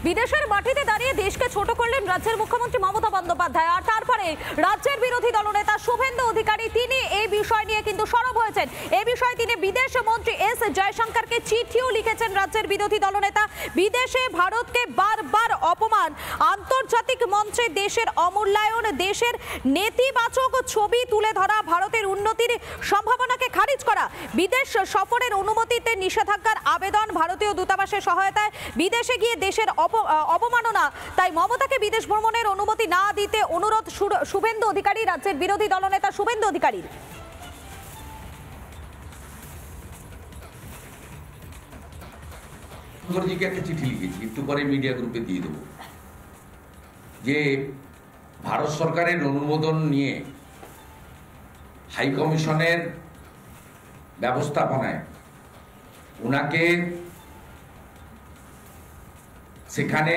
বিদেশের মাটিতে দাঁড়িয়ে দেশকে ছোট করলেন রাজ্যের মুখ্যমন্ত্রী মমতা বন্দ্যোপাধ্যায়। আর তারপরে রাজ্যের বিরোধী দলনেতা শুভেন্দু অধিকারী তিনি এই বিষয় নিয়ে কিন্তু সরব হয়েছেন। এই বিষয়ে তিনি বিদেশ মন্ত্রী এস জয়শঙ্করকে চিঠিও লিখেছেন। রাজ্যের বিরোধী দলনেতা বিদেশে ভারতকে বারবার অপমান, আন্তর্জাতিক মঞ্চে দেশের অমূল্যায়ন, দেশের নেতিবাচক ছবি তুলে ধরা, ভারতের উন্নতির সম্ভাবনাকে খারিজ করা, বিদেশ সফরের অনুমতিতে নিষেধাজ্ঞার আবেদন, ভারতীয় দূতাবাসের সহায়তায় বিদেশে গিয়ে দেশের অবমাননা। তাই মমতাকে বিদেশ ভ্রমণের অনুমতি না দিতে অনুরোধ শুভেন্দু অধিকারী, রাজ্যের বিরোধী দলনেতা শুভেন্দু অধিকারীর। একটা চিঠি লিখেছি, একটু পরে মিডিয়া গ্রুপে দিয়ে দেব, যে ভারত সরকারের অনুমোদন নিয়ে হাই কমিশনের ব্যবস্থাপনায় ওনাকে সেখানে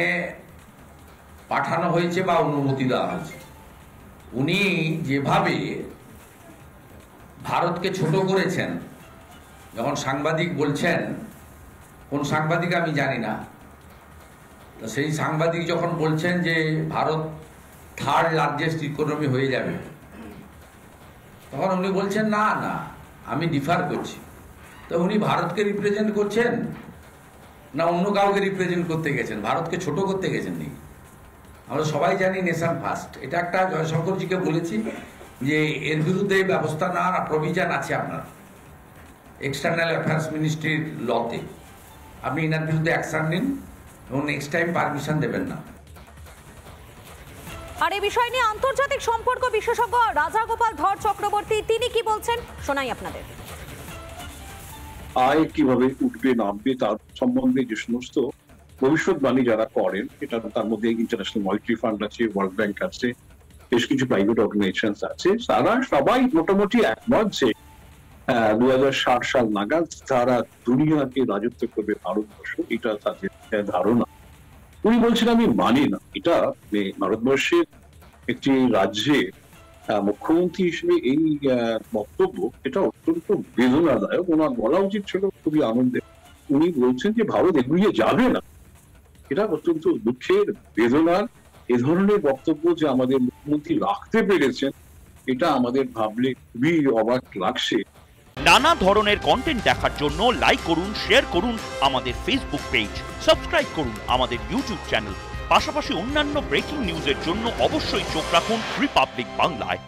পাঠানো হয়েছে বা অনুমতি দেওয়া হয়েছে। উনি যেভাবে ভারতকে ছোট করেছেন, যখন সাংবাদিক বলছেন, কোন সাংবাদিক আমি জানি না, তো সেই সাংবাদিক যখন বলছেন যে ভারত থার্ড লার্জেস্ট ইকোনমি হয়ে যাবে, তখন উনি বলছেন না না আমি ডিফার করছি। তো উনি ভারতকে রিপ্রেজেন্ট করছেন না অন্য কাউকে রিপ্রেজেন্ট করতে গেছেন? ভারতকে ছোট করতে গেছেন নি? আমরা সবাই জানি নেশন ফার্স্ট, এটা একটা জয়শঙ্করজিকে বলেছি যে এর বিরুদ্ধে ব্যবস্থা নেওয়ার প্রভিশন আছে আপনার এক্সটার্নাল অ্যাফেয়ার্স মিনিস্ট্রির লতে। আপনি এনার বিরুদ্ধে অ্যাকশন নিন এবং নেক্সট টাইম পারমিশন দেবেন না। আর এই বিষয় নিয়ে আন্তর্জাতিক সম্পর্ক বিশেষজ্ঞ রাজাগোপাল ধর চক্রবর্তী তিনি কি বলছেন শোনাই আপনাদের। আয় কিভাবে উঠবে নামবে তার সম্বন্ধে যে সমস্ত ভবিষ্যৎবাণী যারা করেন, এটা তার মধ্যে ইন্টারন্যাশনাল মনিটারি ফান্ড আছে, ওয়ার্ল্ড ব্যাংক আছে, বেশ কিছু প্রাইভেট অর্গানাইজেশন আছে, তারা সবাই মোটামুটি একমত যে 2060 সাল নাগাদ তারা দুনিয়াকে রাজত্ব করবে ভারতবর্ষ, এটা তাদের ধারণা। উনি বলছেন আমি মানি না এটা। ভারতবর্ষের একটি রাজ্যে মুখ্যমন্ত্রী হিসেবে এই বক্তব্য এটা অত্যন্ত বেদনাদায়ক। ওনার বলা উচিত ছিল খুবই আনন্দের। উনি বলছেন যে ভারত এগিয়ে যাবে না, এটা অত্যন্ত দুঃখের, বেদনার। এ ধরনের বক্তব্য যে আমাদের মুখ্যমন্ত্রী রাখতে পেরেছেন, এটা আমাদের ভাবলে খুবই অবাক লাগছে। নানা ধরনের কন্টেন্ট দেখার জন্য লাইক করুন, শেয়ার করুন আমাদের ফেসবুক পেজ, সাবস্ক্রাইব করুন আমাদের ইউটিউব চ্যানেল। পাশাপাশি অন্যান্য ব্রেকিং নিউজের জন্য অবশ্যই চোখ রাখুন রিপাবলিক বাংলায়।